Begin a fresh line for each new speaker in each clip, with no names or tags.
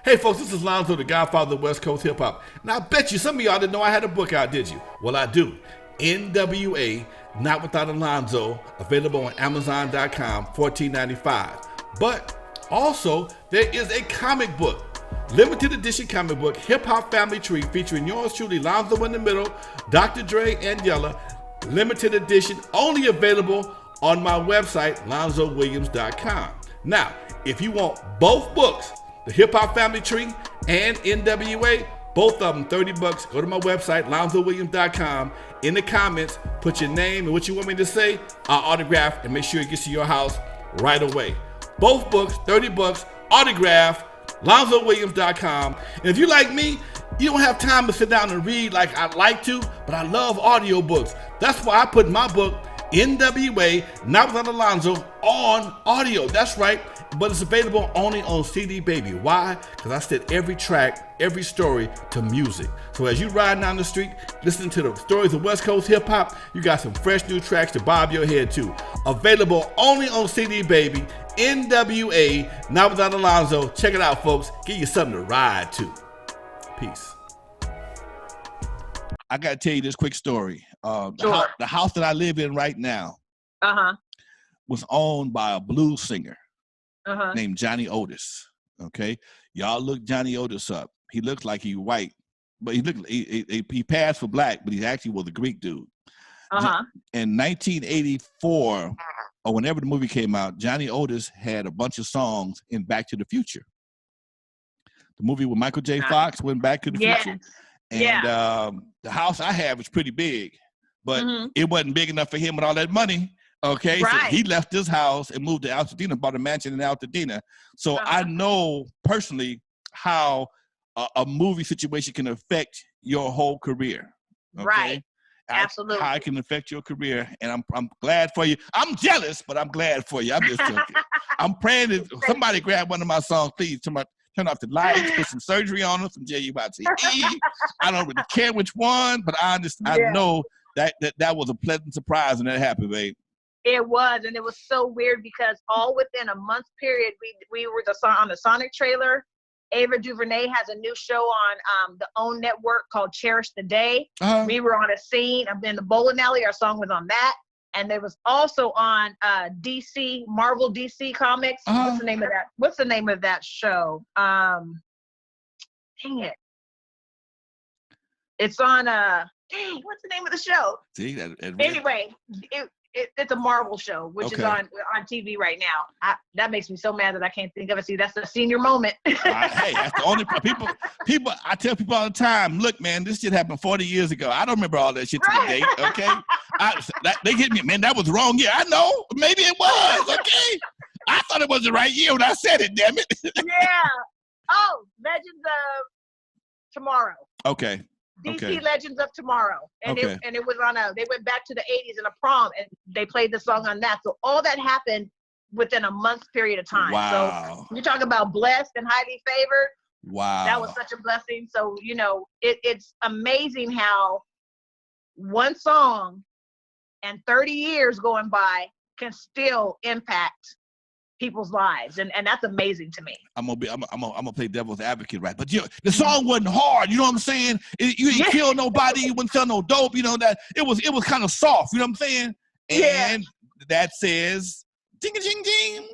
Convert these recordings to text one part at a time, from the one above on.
Hey folks, this is Alonzo, the Godfather of West Coast Hip Hop. And I bet you some of y'all didn't know I had a book out, did you? Well, I do. N.W.A. Not Without Alonzo, available on Amazon.com, $14.95. But also, there is a comic book, limited edition comic book, Hip Hop Family Tree, featuring yours truly, Alonzo in the middle, Dr. Dre, and Yella. Limited edition, only available on my website, LonzoWilliams.com. Now, if you want both books, the Hip Hop Family Tree and N.W.A., both of them $30. Go to my website, LonzoWilliams.com. In the comments, put your name and what you want me to say. I'll autograph and make sure it gets to your house right away. Both books, $30, autograph, LonzoWilliams.com. And if you're like me, you don't have time to sit down and read like I'd like to, but I love audiobooks. That's why I put my book, N.W.A. Not Without Alonzo, on audio. That's right, but it's available only on CD Baby. Why? Because I set every track, every story to music. So as you ride down the street, listening to the stories of West Coast hip hop, you got some fresh new tracks to bob your head to. Available only on CD Baby, N.W.A. Not Without Alonzo. Check it out, folks. Give you something to ride to. Peace. I got to tell you this quick story.
Sure.
The house that I live in right now was owned by a blues singer named Johnny Otis. Okay, y'all look Johnny Otis up. He looks like he's white, but he passed for black, but he actually was a Greek dude. In 1984, or whenever the movie came out, Johnny Otis had a bunch of songs in Back to the Future. The movie with Michael J. Fox went Back to the Future. And the house I have is pretty big, but it wasn't big enough for him with all that money. Okay, so he left this house and moved to Altadena, bought a mansion in Altadena. So I know personally how a movie situation can affect your whole career. Okay?
Right. Absolutely.
How it can affect your career, and I'm glad for you. I'm jealous, but I'm glad for you. I'm just joking. I'm praying that somebody grab one of my songs, please. Turn off the lights, put some surgery on them, some J-U-I-T-E. I don't really care which one, but I understand. I know that was a pleasant surprise when that happened, babe.
It was, and it was so weird because all within a month period, we were on the Sonic trailer. Ava DuVernay has a new show on the OWN network called Cherish the Day. We were on a scene. I'm in the bowling alley. Our song was on that. And there was also on Marvel DC Comics. What's the name of that? What's the name of that show? Dang it. It's on what's the name of the show?
See,
anyway, it's a Marvel show, which is on TV right now. That makes me so mad that I can't think of it. See, that's a senior moment.
Hey, that's the only people. I tell people all the time, look, man, this shit happened 40 years ago. I don't remember all that shit to the date. Okay, they hit me, man. That was the wrong year. I know, maybe it was. Okay, I thought it was the right year when I said it. Damn it.
Yeah. Oh, Legends of Tomorrow.
Okay.
DC Legends of Tomorrow. And it was on they went back to the 80s in a prom and they played the song on that. So all that happened within a month's period of time.
Wow.
So you talk about blessed and highly favored.
Wow.
That was such a blessing. So, it's amazing how one song and 30 years going by can still impact people's lives, and that's amazing to me. I'm gonna play devil's advocate, right? But the song wasn't hard, you know what I'm saying? You didn't kill nobody, you wouldn't sell no dope, that it was kind of soft, you know what I'm saying? And that says ding a ding ding.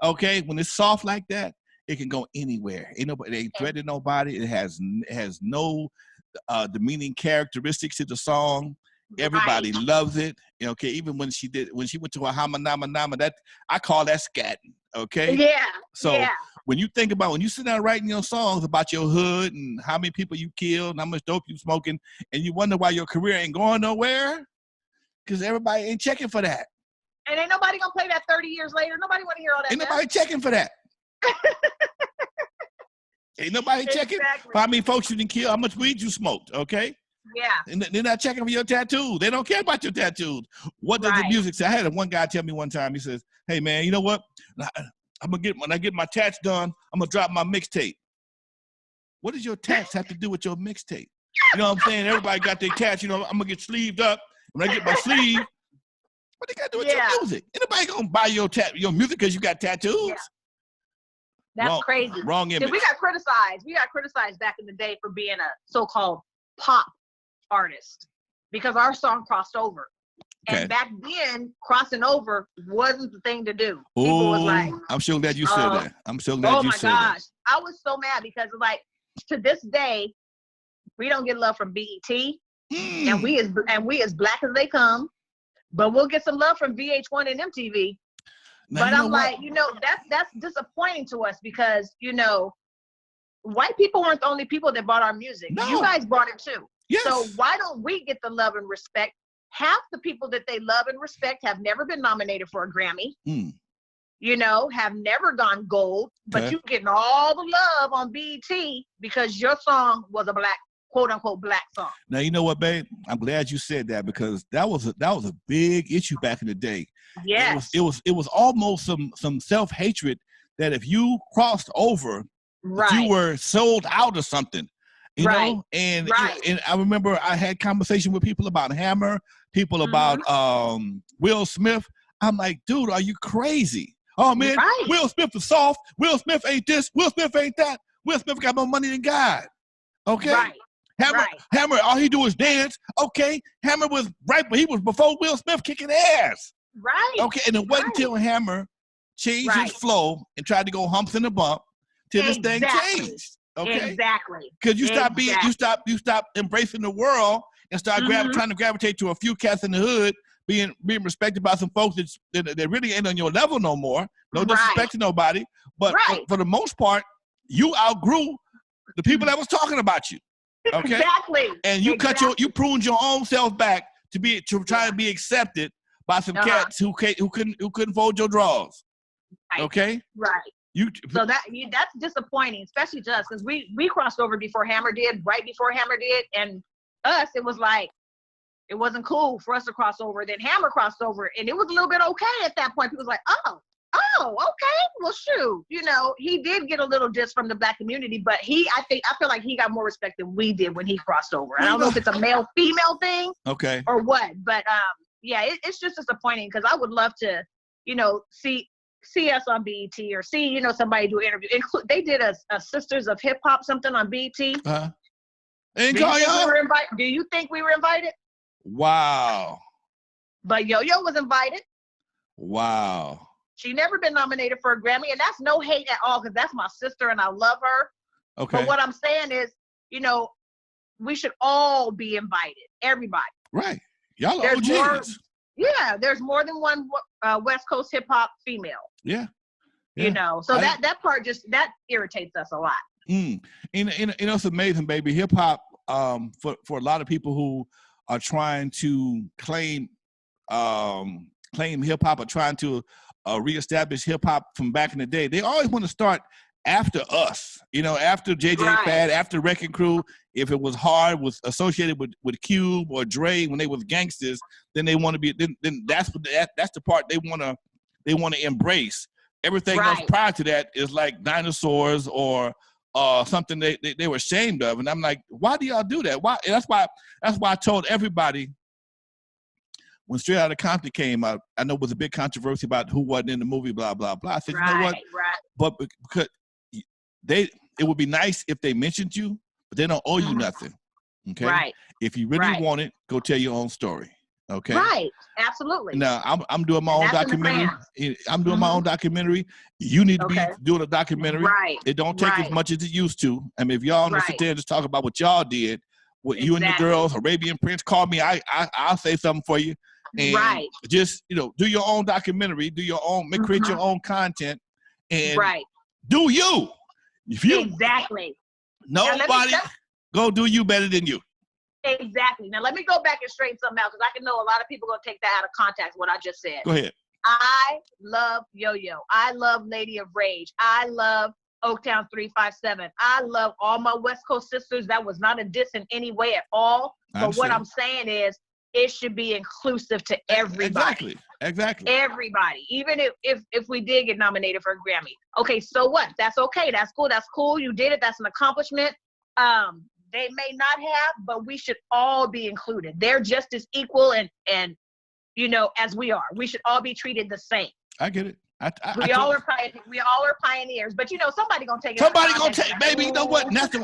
Okay, when it's soft like that, it can go anywhere. It ain't threatening nobody. It has no demeaning characteristics to the song. Everybody loves it. Okay, even when she went to a Hama Nama Nama, that I call that scatting. Okay. Yeah. So when you think about when you sit down writing your songs about your hood and how many people you killed and how much dope you smoking, and you wonder why your career ain't going nowhere, because everybody ain't checking for that. And ain't nobody gonna play that 30 years later. Nobody want to hear all that.
Ain't nobody checking for that. Ain't nobody checking for how many folks you didn't kill, how much weed you smoked. Okay. Yeah. And they're not checking for your tattoos. They don't care about your tattoos. What does the music say? I had one guy tell me one time, he says, hey man, you know what? When I get my tats done, I'm gonna drop my mixtape. What does your tats have to do with your mixtape? You know what I'm saying? Everybody got their tats, I'm gonna get sleeved up. When I get my sleeve, what they got to do with your music? Anybody gonna buy your music because you got tattoos?
That's crazy.
Wrong image.
See, we got criticized. We got criticized back in the day for being a so-called pop artist because our song crossed over.
Okay.
And back then, crossing over wasn't the thing to do. People was like,
I'm so glad you said that. I'm so glad you said that. Oh my gosh.
I was so mad because like to this day, we don't get love from BET. And we as black as they come, but we'll get some love from VH1 and MTV. Now, but I'm like, that's disappointing to us because, white people weren't the only people that bought our music. No. You guys bought it too.
Yes.
So why don't we get the love and respect? Half the people that they love and respect have never been nominated for a Grammy, have never gone gold, but you're getting all the love on BET because your song was a black, quote unquote, black song.
Now, you know what, babe? I'm glad you said that because that was a big issue back in the day.
Yes.
It was almost some self-hatred that if you crossed over, you were sold out or something. You know, and I remember I had conversation with people about Hammer, people about Will Smith. I'm like, dude, are you crazy? Oh man, Will Smith is soft. Will Smith ain't this. Will Smith ain't that. Will Smith got more money than God. Okay. Hammer, all he do is dance. Okay. Hammer was but he was before Will Smith kicking ass.
Right.
Okay. And it wasn't until Hammer changed his flow and tried to go humps in the bump till this thing changed. Okay.
Exactly.
Because you stop embracing the world and start trying to gravitate to a few cats in the hood, being respected by some folks that really ain't on your level no more. No disrespect to nobody, but for the most part, you outgrew the people that was talking about you. Okay.
Exactly.
And you you pruned your own self back to try and be accepted by some cats who couldn't fold your drawers.
Right.
Okay.
Right. So that's disappointing, especially to us, because we crossed over before Hammer did, right before Hammer did, and us, it was like, it wasn't cool for us to cross over. Then Hammer crossed over, and it was a little bit okay at that point. People was like, oh, okay, well, shoot, he did get a little diss from the black community, but I feel like he got more respect than we did when he crossed over. I don't know if it's a male-female thing, or what, but it's just disappointing because I would love to, see us on BET or see, somebody do an interview. They did a Sisters of Hip Hop something on BET. Do you think we were invited?
Wow.
But Yo-Yo was invited.
Wow.
She never been nominated for a Grammy, and that's no hate at all because that's my sister and I love her.
Okay.
But what I'm saying is, we should all be invited. Everybody.
Right. Y'all are OGs.
There's more than one West Coast hip hop female.
Yeah.
So that part that irritates us a lot.
It's amazing, baby. Hip hop, for a lot of people who are trying to claim hip hop or trying to reestablish hip hop from back in the day, they always want to start after us, after JJ Fad, after Wrecking Crew. If it was hard, was associated with Cube or Dre when they was gangsters, then they want to be. Then that's the part they want to embrace. Everything else prior to that is like dinosaurs or something they were ashamed of. And I'm like, why do y'all do that? Why? And that's why I told everybody when Straight Outta Compton came out. I know it was a big controversy about who wasn't in the movie, blah blah blah. I said, you know what? But because it would be nice if they mentioned you, but they don't owe you nothing. Okay. Right. If you really want it, go tell your own story. Okay.
Right. Absolutely.
Now I'm doing my own documentary. I'm doing my own documentary. You need to be doing a documentary. Right. It don't take as much as it used to. I mean, if y'all want to sit there and just talk about what y'all did, what you and the girls, Arabian Prince, call me. I'll say something for you. And just do your own documentary, do your own, create your own content, and do you. If you nobody go do you better than you.
Exactly. Now let me go back and straighten something out because I can know a lot of people gonna take that out of context. What I just said.
Go ahead.
I love Yo-Yo. I love Lady of Rage. I love Oaktown 357. I love all my West Coast sisters. That was not a diss in any way at all. But what I'm saying is, it should be inclusive to everybody.
Exactly.
Everybody. Even if we did get nominated for a Grammy. Okay, so what? That's okay. That's cool. That's cool. You did it. That's an accomplishment. They may not have, but we should all be included. They're just as equal and as we are. We should all be treated the same.
I get it.
We all are pioneers, but somebody gonna take it.
Somebody gonna take, baby. You know what? And that's the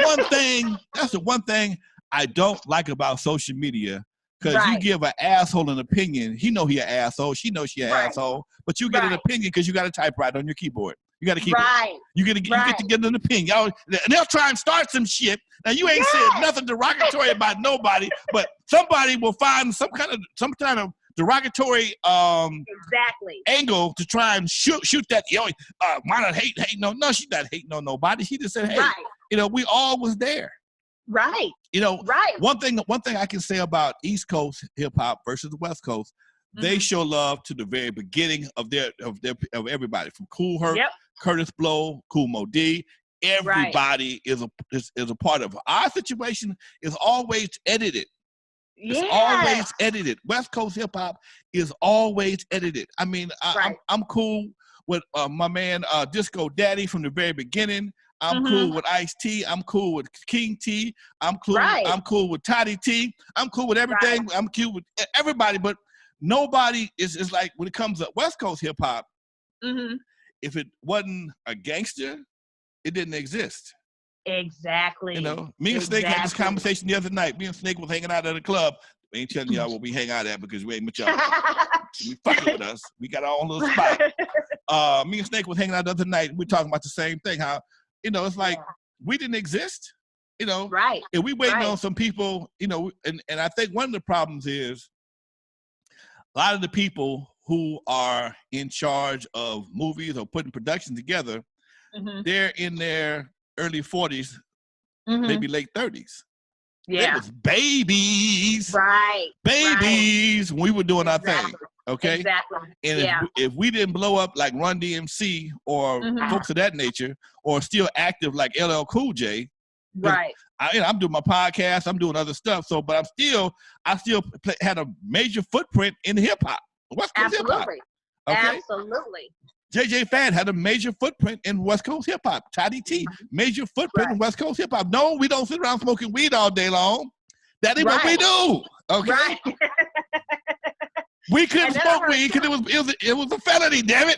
one thing. That's the one thing I don't like about social media. Because you give an asshole an opinion, he know he an asshole, she knows she an asshole, but you get an opinion because you got a typewriter on your keyboard. You got a keyboard. You get to get an opinion. Y'all, and they'll try and start some shit. Now you ain't said nothing derogatory about nobody, but somebody will find some kind of derogatory angle to try and shoot that. Why not hate? No, she's not hating on nobody. She just said, hey, we all was there.
Right.
One thing I can say about East Coast hip hop versus the West Coast, they show love to the very beginning of everybody, from Kool Herc, Curtis Blow, Kool Mo D. Everybody is a part of it. Our situation is always edited. It's always edited. West Coast hip hop is always edited. I mean, I'm cool with my man Disco Daddy from the very beginning. I'm cool with Ice-T. I'm cool with King T. I'm cool with Toddy T. I'm cool with everything. I'm cool with everybody, but nobody is like, when it comes to West Coast hip hop, if it wasn't a gangster, it didn't exist.
Exactly.
Me and Snake had this conversation the other night. Me and Snake was hanging out at a club. We ain't telling y'all where we hang out at because we ain't with y'all. You fucking with us. We got our own little spot. Me and Snake was hanging out the other night, and we're talking about the same thing. How it's like we didn't exist, and we waiting on some people, and I think one of the problems is a lot of the people who are in charge of movies or putting production together, they're in their early 40s, maybe late 30s.
Yeah.
It was babies. Babies when we were doing our thing. Okay.
Exactly.
And if we didn't blow up like Run DMC or folks of that nature, or still active like LL Cool J, I'm doing my podcast, I'm doing other stuff. So, but I still had a major footprint in hip hop, West Coast hip hop. Okay?
Absolutely.
JJ Fad had a major footprint in West Coast hip hop. Toddy T, major footprint in West Coast hip hop. No, we don't sit around smoking weed all day long. That ain't what we do. Okay. We couldn't smoke weed because it was a felony, damn it.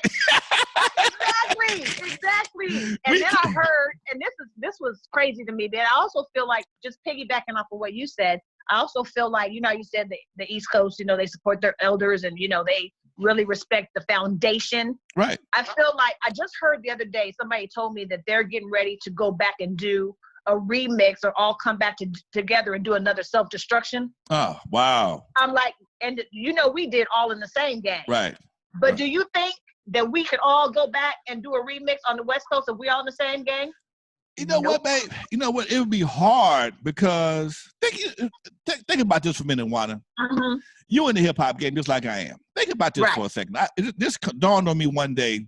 Exactly. And then I heard, and this was crazy to me, but I also feel like, just piggybacking off of what you said, I also feel like, you said the East Coast, they support their elders and, they really respect the foundation.
Right.
I feel like, I just heard the other day, somebody told me that they're getting ready to go back and do a remix, or all come back together and do another Self-Destruction.
Oh, wow.
I'm like, and we did all in the same gang.
Right.
But do you think that we could all go back and do a remix on the West Coast if we all in the same gang?
You know what, babe? You know what? It would be hard because think about this for a minute, Juana. You in the hip hop game just like I am. Think about this for a second. This dawned on me one day.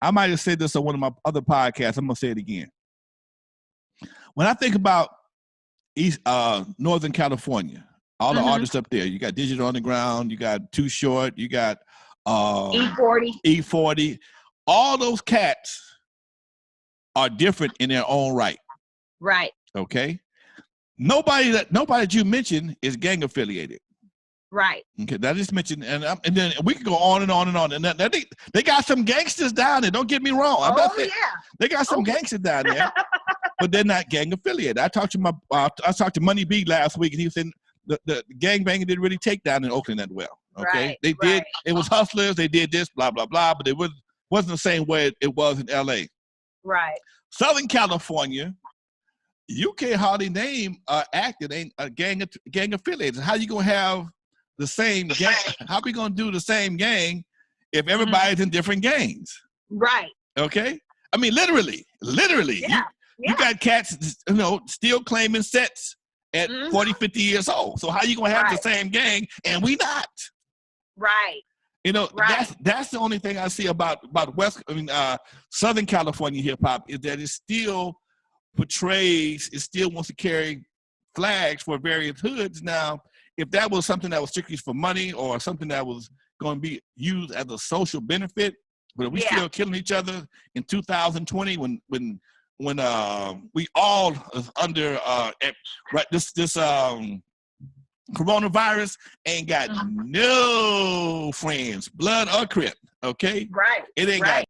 I might have said this on one of my other podcasts. I'm gonna say it again. When I think about Northern California, all the artists up there, you got Digital Underground, you got Too Short, you got E40. All those cats are different in their own right.
Right.
Okay. Nobody that you mentioned is gang affiliated.
Right.
Okay. That I just mentioned, and then we can go on and on and on. And they got some gangsters down there. Don't get me wrong. They got some gangsters down there, but they're not gang affiliated. I talked to Money B last week, and he said the gang banging didn't really take down in Oakland that well. Okay. They did. It was hustlers. They did this, blah blah blah, but it wasn't the same way it was in L.A.
Right.
Southern California, you can't hardly name a gang affiliated. How you gonna have the same gang? How we gonna do the same gang if everybody's in different gangs?
Right.
Okay. I mean, literally.
Yeah.
You got cats, still claiming sets at 40, 50 years old. So how you gonna have the same gang and we not?
Right.
That's the only thing I see about Southern California hip hop is that it still portrays, it still wants to carry flags for various hoods. Now, if that was something that was strictly for money or something that was going to be used as a social benefit, but we still killing each other in 2020 when we all is under this coronavirus, ain't got no friends, blood or crip. Okay?
Right.
It ain't got.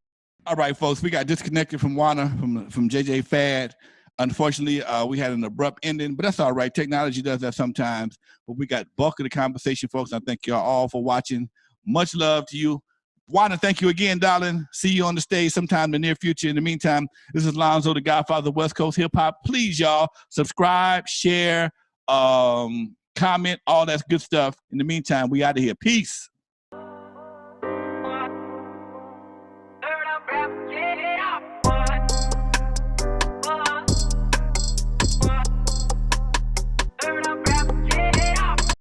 All right, folks, we got disconnected from Warner, from JJ Fad. Unfortunately, we had an abrupt ending, but that's all right. Technology does that sometimes. But we got bulk of the conversation, folks. I thank y'all all for watching. Much love to you. Warner, thank you again, darling. See you on the stage sometime in the near future. In the meantime, this is Alonzo, the Godfather of West Coast Hip Hop. Please, y'all, subscribe, share, comment, all that good stuff. In the meantime, we out of here. Peace.